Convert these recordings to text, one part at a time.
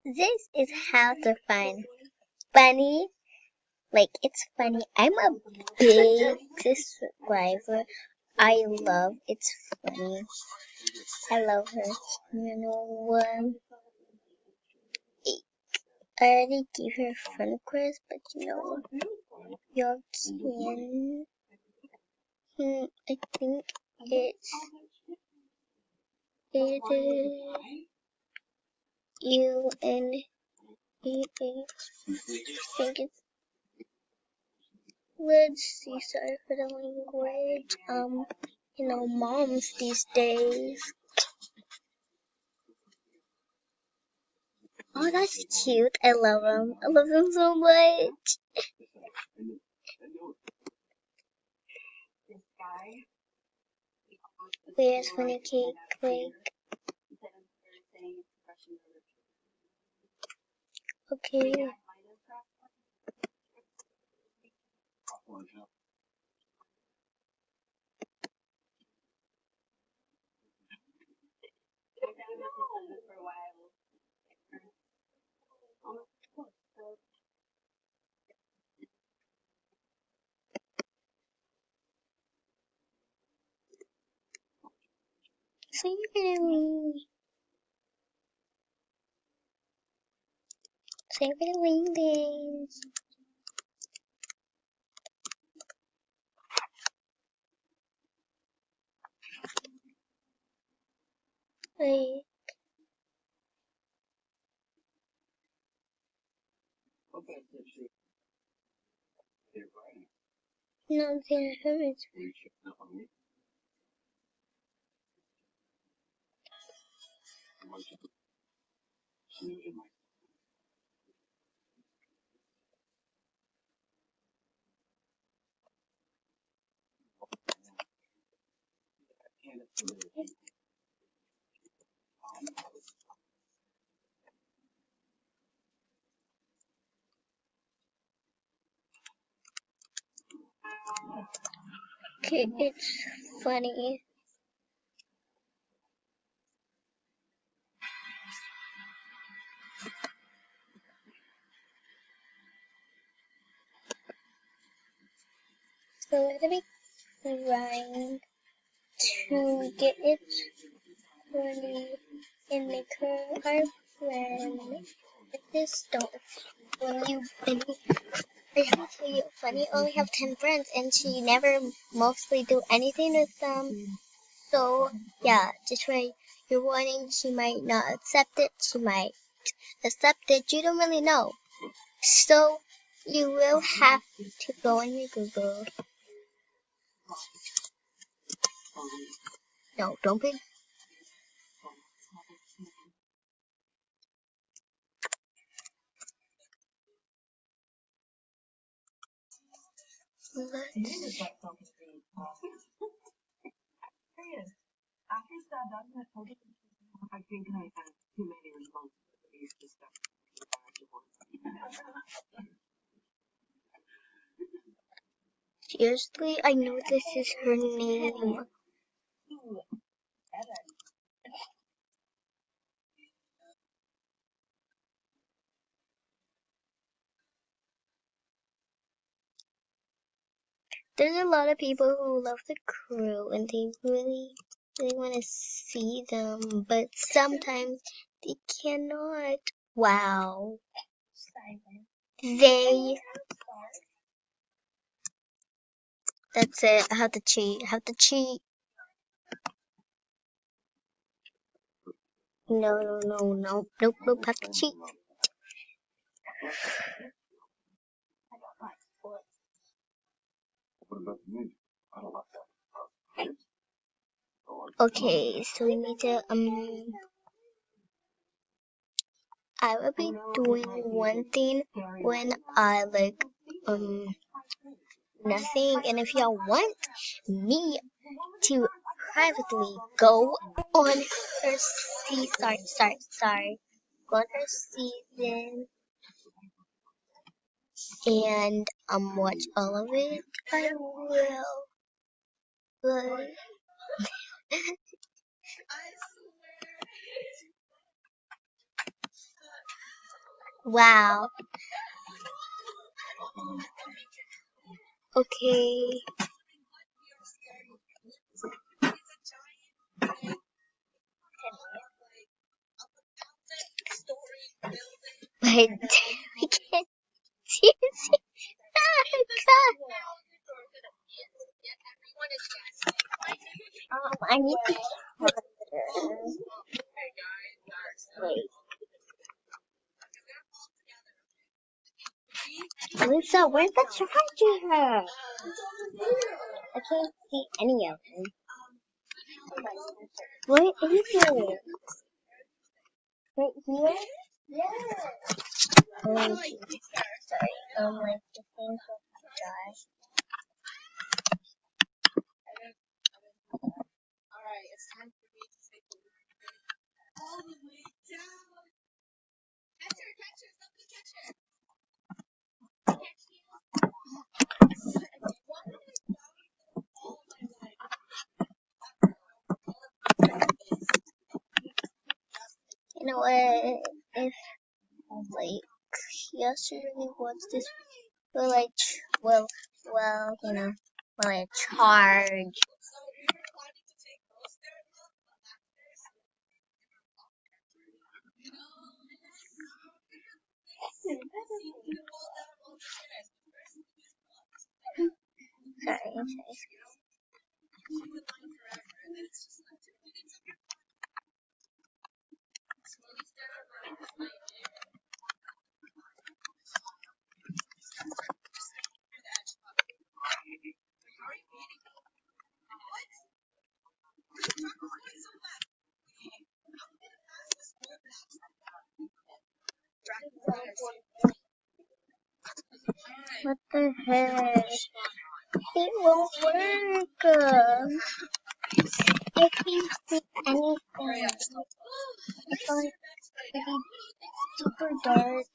This is how to find funny. Like it's funny. I'm a big subscriber. I love it's funny. I love her. You know, I already gave her a friend request, but you know, y'all can. I think it is UNEH. I think it's. Let's see. Sorry for the language. Moms these days. Oh, that's cute. I love him. I love him so much. Where's funny cake? Like, okay. So you're gonna win. So you're gonna win this. Wait. No, there hurts. Okay, it's funny. So we're gonna be trying to get it funny and make her our friend. But this don't. I have to tell you, Funny only have 10 friends and she never mostly do anything with them. So, yeah, just why you're warning, she might not accept it, she might accept it, you don't really know. So, you will have to go on your Google. No, don't be. Let's seriously, I know this is her name. There's a lot of people who love the crew and they really want to see them, but sometimes they cannot. Wow. They. That's it. How to cheat. How to cheat. No, no, no, no. Nope, nope. How to cheat. Okay, so we need to I will be doing one thing when I like nothing, and if y'all want me to privately go on her sorry, go on her season and watch all of it, I will. But Wow. Okay. But we can't see. I need to charger. Wait. Lisa, where's the charger? I can't see any of them. Where is it? Right here? Yeah. Oh, sorry. Like the thing will die. You know what? If like yesterday was this, will I? Well, will I charge? Sorry. What the heck? It won't work. I can't see anything. It's like really super dark.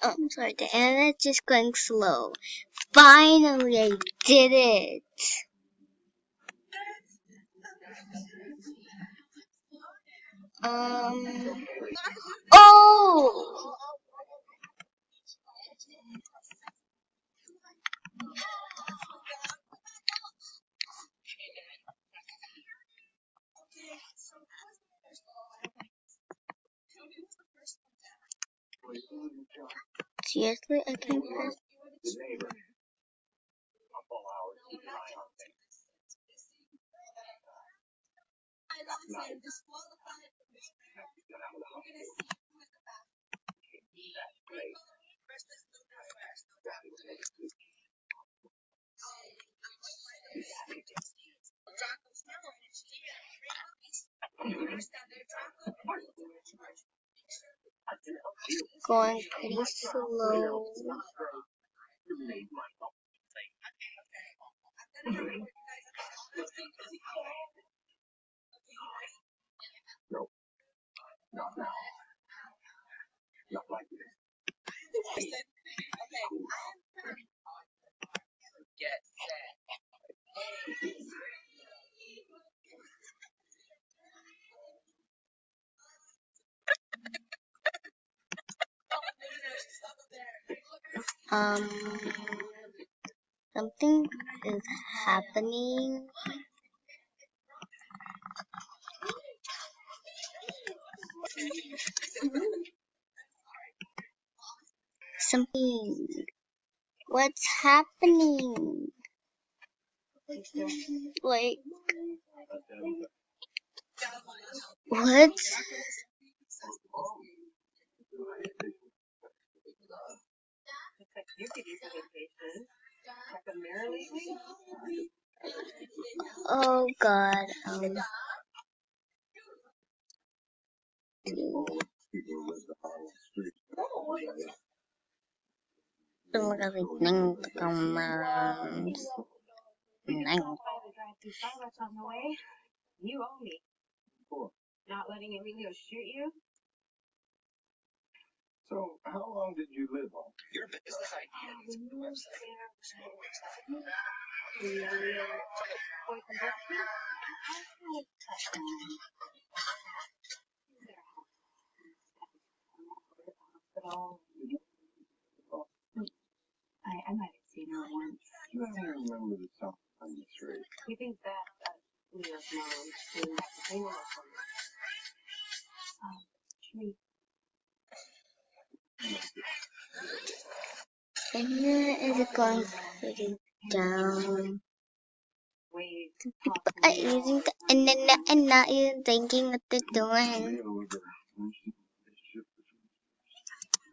Oh, I'm sorry, the internet's just going slow. Finally, I did it. Oh! Seriously, I can press. Going pretty slow. Um, something is happening. Something. What's happening? Like, what? Oh God. Listening to commands. Nine. You owe me. Not letting Emilio shoot you? So, how long did you live on? Your business idea. I might have seen her once. You don't even remember the song on the street. You think that Leo's mom didn't have to hang over for me? And is going pretty down. People are using the internet and not even thinking what they're doing.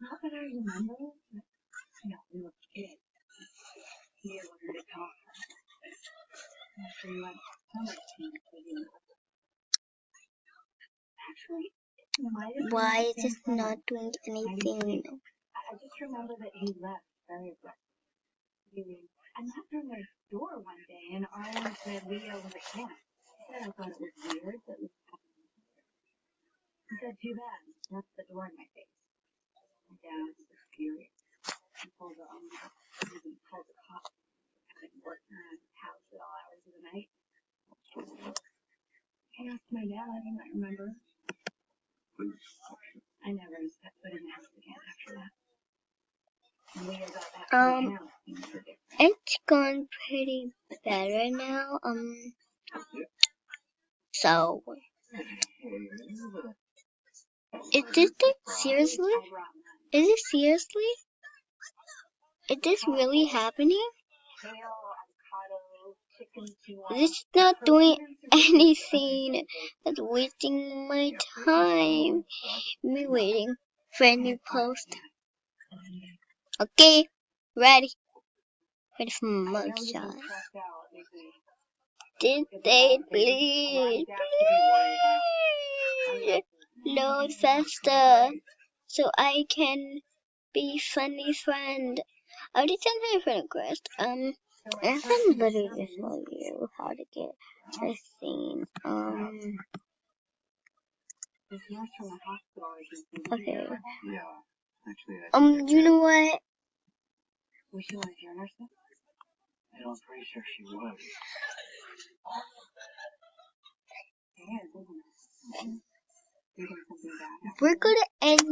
Not that I remember. No, we were kids. He wanted to talk. Actually, like, actually, Why is it not doing anything? I just remember that he left very abruptly. I knocked on their door one day, and Arlen said Leo was at camp. He said I thought it was weird that was happening. He said, too bad. That's the door in my face. My dad was furious. He told the owner, he called the cops. I worked around his house at all hours of the night. I asked my dad, I don't remember. I never set foot in the house again after that. And Leo got back to town. It's gone pretty better now. So is this like seriously? Is it seriously? Is this really happening? This is not doing anything. It's wasting my time. Me waiting for a new post. Okay, ready. Ready for mugshot. Did they please load faster so I can be Funny's friend? I already sent my friend request. I can literally tell you how to get a scene. Okay. You know what? Was she one of your nurses? I'm pretty sure she was. We're gonna end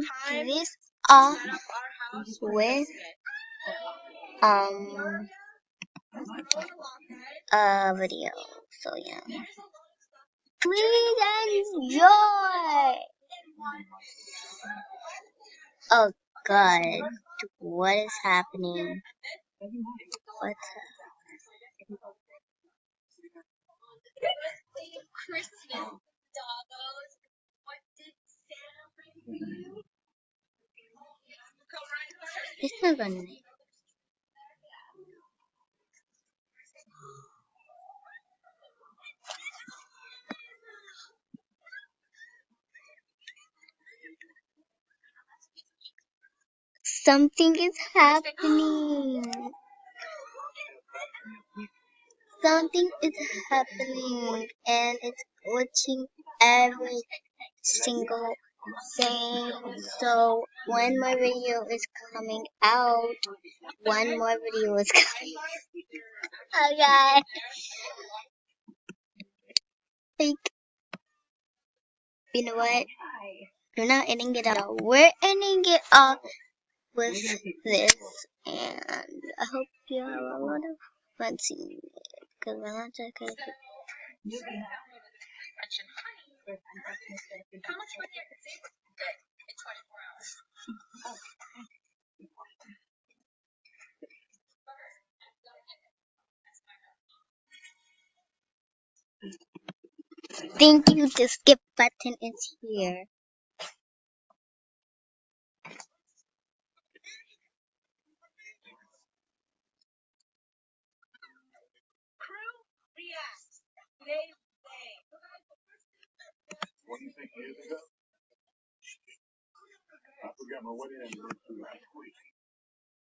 this off with a video. So yeah. Please enjoy. Oh God, what is happening? What's it's not gonna. Something is happening. Something is happening, and it's glitching every single thing. So when my video is coming out, one more video is coming. Okay. Like, you know what? We're not ending it off. We're ending it off with this, and I hope you have a lot of fun seeing it. Because we're not just gonna Thank you. The skip button is here. What do you think years ago? I forgot my wedding anniversary.